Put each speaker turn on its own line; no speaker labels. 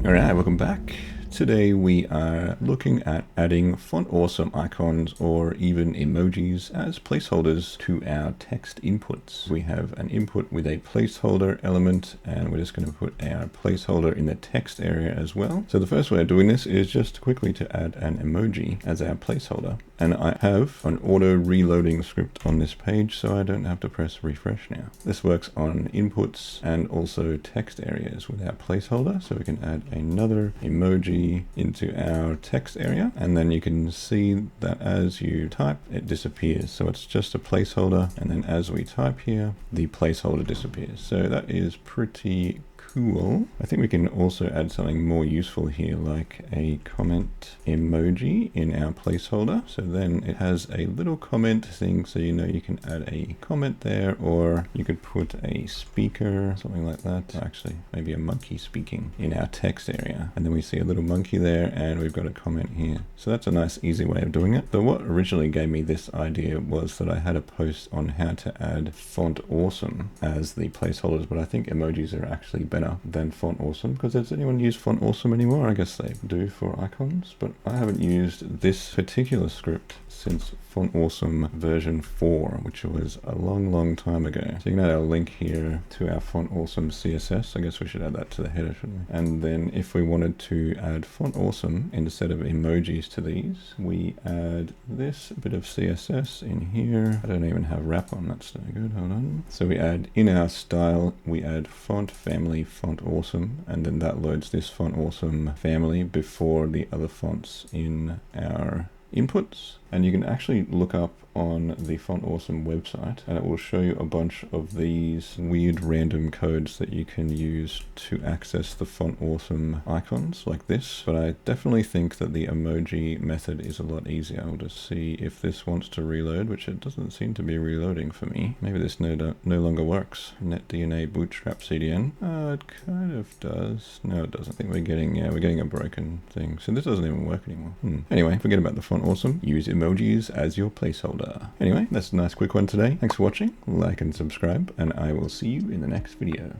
Alright, welcome back. Today we are looking at adding font awesome icons or even emojis as placeholders to our text inputs. We have an input with a placeholder element, and we're just going to put our placeholder in the text area as well. So the first way of doing this is just quickly to add an emoji as our placeholder. And I have an auto reloading script on this page, so I don't have to press refresh now. This works on inputs and also text areas with our placeholder. So we can add another emoji into our text area, and then you can see that as you type, it disappears. So it's just a placeholder, and then as we type here, the placeholder disappears. So that is pretty cool. I think we can also add something more useful here, like a comment emoji in our placeholder. So then it has a little comment thing, so you know you can add a comment there, or you could put a speaker, something like that. Actually, maybe a monkey speaking in our text area. And then we see a little monkey there, and we've got a comment here. So that's a nice, easy way of doing it. But what originally gave me this idea was that I had a post on how to add font awesome as the placeholders, but I think emojis are actually better than font awesome, because does anyone use font awesome anymore? I guess they do for icons, but I haven't used this particular script since font awesome version 4, which was a long time ago. So you can add our link here to our font awesome CSS. I guess we should add that to the header, shouldn't we? And then if we wanted to add font awesome instead of emojis to these, we add this bit of CSS in here. I don't even have wrap on, that's no good, hold on. So we add in our style, we add font family font awesome, and then that loads this font awesome family before the other fonts in our inputs. And you can actually look up on the Font Awesome website, and it will show you a bunch of these weird random codes that you can use to access the Font Awesome icons like this. But I definitely think that the emoji method is a lot easier. I'll just see if this wants to reload, which it doesn't seem to be reloading for me. Maybe this no longer works. NetDNA bootstrap CDN. It kind of does. No, it doesn't. I think we're getting a broken thing. So this doesn't even work anymore. Anyway, forget about the Font Awesome. Use emojis as your placeholder. Anyway, that's a nice quick one today. Thanks for watching. Like and subscribe, and I will see you in the next video.